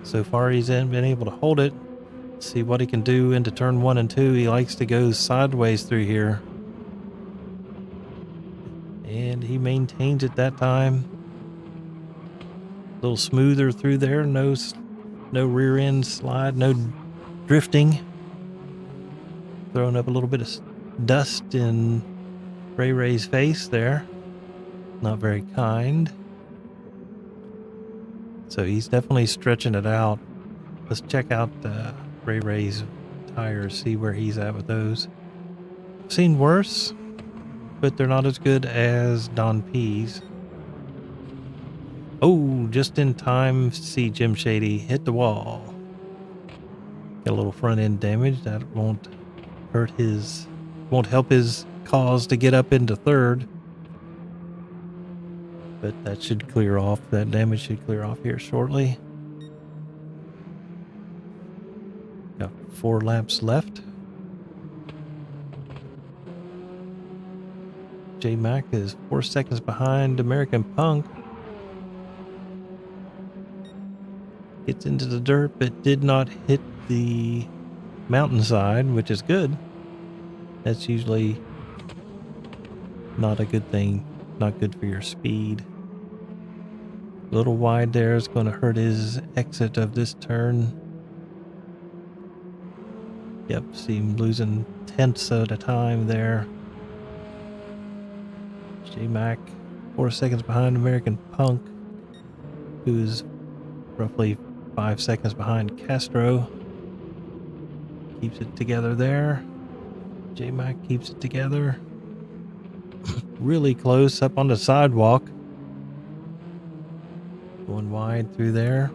So far, he's been able to hold it. See what he can do into turn 1 and 2. He likes to go sideways through here. And he maintains it that time. A little smoother through there. No rear end slide. No drifting. Throwing up a little bit of dust in Ray's face there. Not very kind. So he's definitely stretching it out. Let's check out Ray's tires, see where he's at with those. I've seen worse, but they're not as good as Don P's. Oh, just in time, see Jim Shady hit the wall. Got a little front end damage. That won't help his cause to get up into third. But that should clear off. That damage should clear off here shortly. Got 4 laps left. J-Mac is 4 seconds behind American Punk. Gets into the dirt, but did not hit the mountainside, which is good. That's usually not a good thing. Not good for your speed. A little wide there is going to hurt his exit of this turn. Yep, see him losing tenths at a time there. J-Mac, 4 seconds behind American Punk, who's roughly 5 seconds behind Castro. Keeps it together there. J-Mac keeps it together. Really close up on the sidewalk. Going wide through there.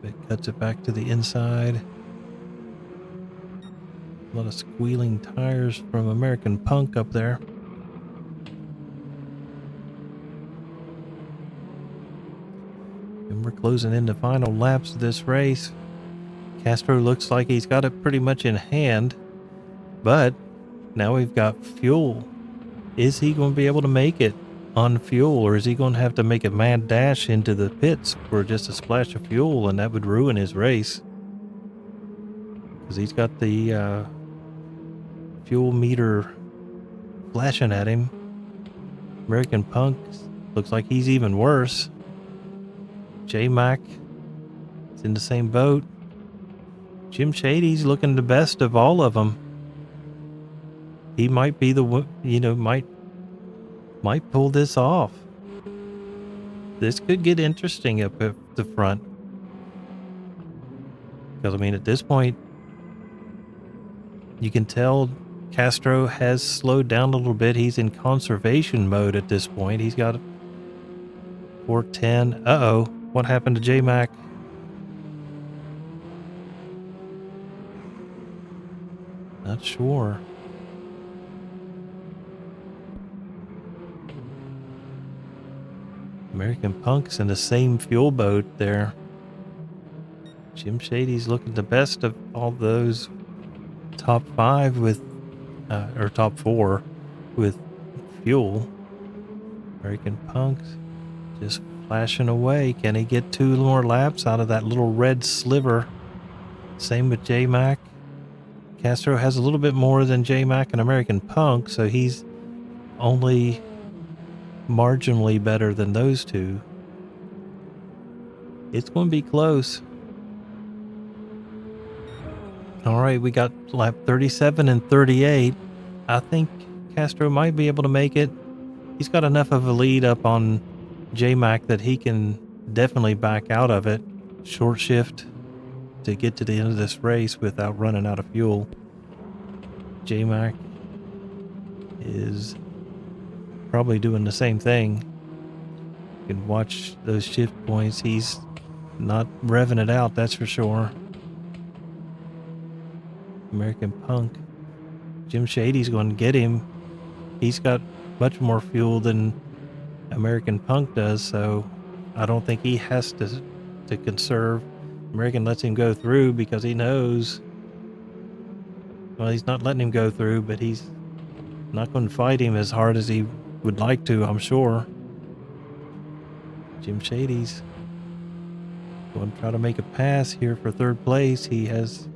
It cuts it back to the inside. A lot of squealing tires from American Punk up there. And we're closing in the final laps of this race. Castro looks like he's got it pretty much in hand, but now we've got fuel. Is he going to be able to make it on fuel, or is he going to have to make a mad dash into the pits for just a splash of fuel, and that would ruin his race? Because he's got the fuel meter flashing at him. American Punk looks like he's even worse. J-Mac is in the same boat. Jim Shady's looking the best of all of them. He might be the one, might pull this off. This could get interesting up at the front. Because, at this point, you can tell Castro has slowed down a little bit. He's in conservation mode at this point. He's got 410. Uh-oh. What happened to J-Mac? Not sure. American Punk's in the same fuel boat there. Jim Shady's looking the best of all those top 5 with, or top 4 with fuel. American Punk's just flashing away. Can he get 2 more laps out of that little red sliver? Same with J-Mac. Castro has a little bit more than J-Mac and American Punk, so he's only marginally better than those two. It's going to be close. All right, we got lap 37 and 38. I think Castro might be able to make it. He's got enough of a lead up on J-Mac that he can definitely back out of it. Short shift to get to the end of this race without running out of fuel. J-Mac is probably doing the same thing. You can watch those shift points. He's not revving it out, that's for sure. American Punk. Jim Shady's going to get him. He's got much more fuel than American Punk does, so I don't think he has to conserve. American lets him go through because he knows. Well, he's not letting him go through, but he's not going to fight him as hard as he would like to, I'm sure. Jim Shady's going to try to make a pass here for third place. He has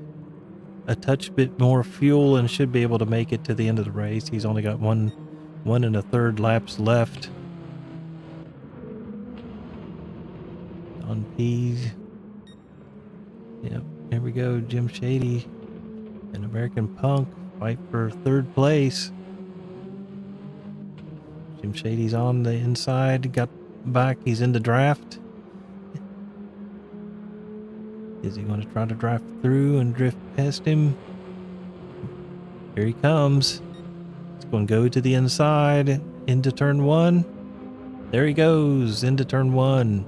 a touch bit more fuel and should be able to make it to the end of the race. He's only got one and a third laps left. On P's. Yep, here we go. Jim Shady and American Punk fight for third place. Jim Shady's on the inside, got back. He's in the draft. Is he going to try to drive through and drift past him? Here he comes. He's going to go to the inside into turn one. There he goes into turn one.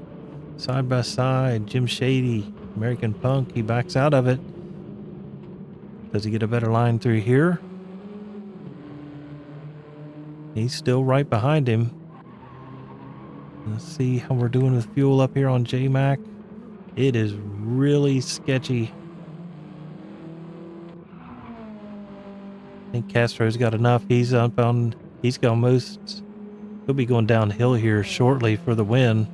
Side by side, Jim Shady, American Punk. He backs out of it. Does he get a better line through here? He's still right behind him. Let's see how we're doing with fuel up here on J-Mac. It is really sketchy. I think Castro's got enough. He's up on, he's almost, he'll be going downhill here shortly for the win.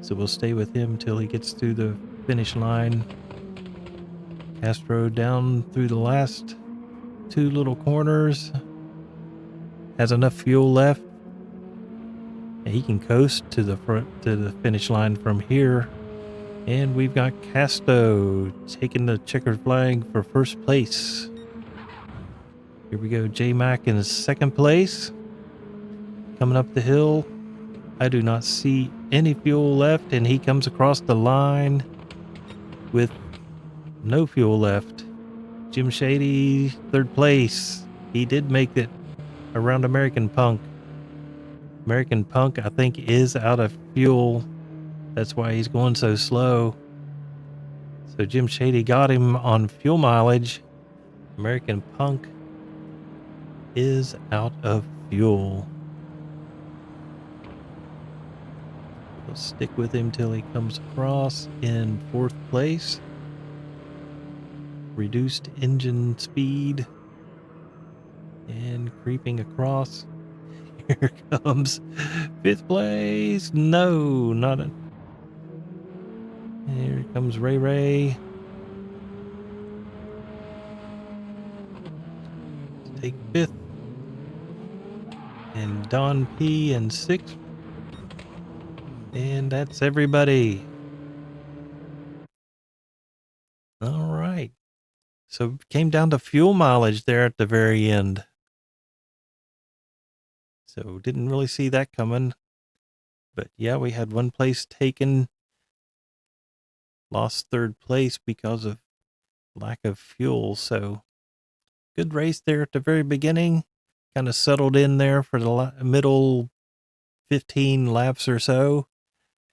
So we'll stay with him till he gets through the finish line. Castro down through the last two little corners. Has enough fuel left. And he can coast to the front, to the finish line from here. And we've got Castro taking the checkered flag for first place. Here we go, J-Mac in second place. Coming up the hill. I do not see any fuel left, and he comes across the line with no fuel left. Jim Shady, third place. He did make it around American Punk. American Punk, I think, is out of fuel. That's why he's going so slow. So Jim Shady got him on fuel mileage. American Punk is out of fuel. We'll stick with him till he comes across in fourth place. Reduced engine speed. And creeping across. Here comes fifth place. No, not a. Here comes Ray Ray. Take fifth. And Don P in sixth. And that's everybody. All right. So it came down to fuel mileage there at the very end. So didn't really see that coming. But yeah, we had one place taken. Lost third place because of lack of fuel. So good race there at the very beginning. Kind of settled in there for the middle 15 laps or so.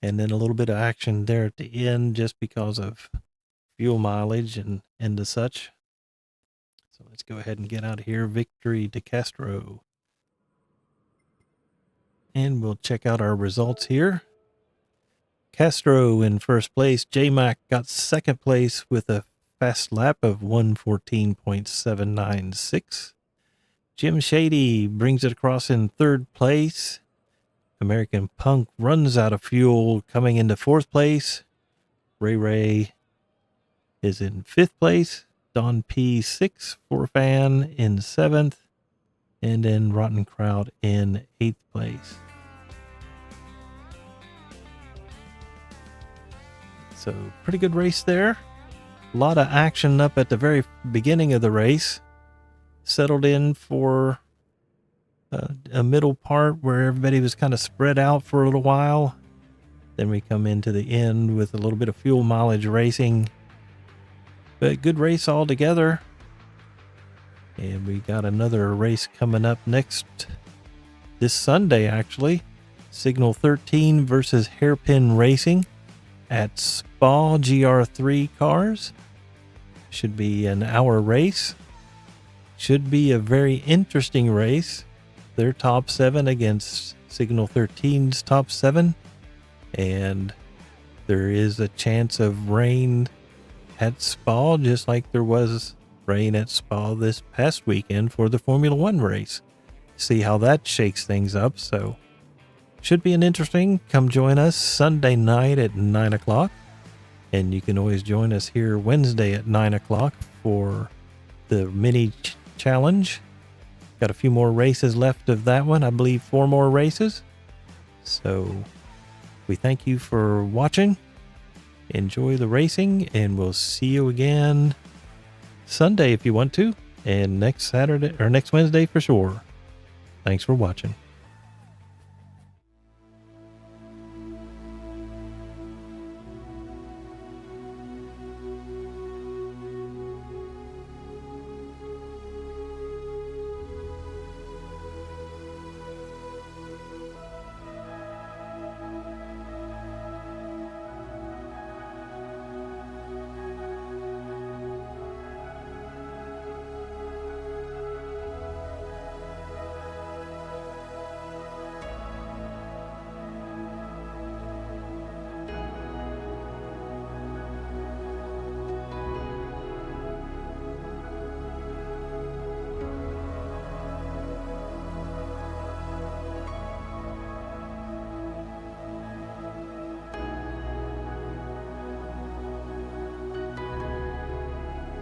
And then a little bit of action there at the end just because of fuel mileage and the such. So let's go ahead and get out of here. Victory to Castro. And we'll check out our results here. Castro in first place. J-Mac got second place with a fast lap of 1:14.796. Jim Shady brings it across in third place. American Punk runs out of fuel coming into fourth place. Ray Ray is in fifth place. Don P 6 for fan in seventh. And then Rotten Crowd in eighth place. So pretty good race there. A lot of action up at the very beginning of the race. Settled in for a middle part where everybody was kind of spread out for a little while. Then we come into the end with a little bit of fuel mileage racing. But good race altogether. And we got another race coming up this Sunday, actually. Signal 13 versus Hairpin Racing at Spa GR3 cars. Should be an hour race. Should be a very interesting race. Their top 7 against Signal 13's top 7. And there is a chance of rain at Spa, just like there was rain at Spa this past weekend for the Formula One race. See how that shakes things up. So should be an interesting. Come join us Sunday night at 9 o'clock. And you can always join us here Wednesday at 9 o'clock for the mini challenge. Got a few more races left of that one. I believe 4 more races. So we thank you for watching. Enjoy the racing, and we'll see you again Sunday if you want to, and next Saturday or next Wednesday for sure. Thanks for watching.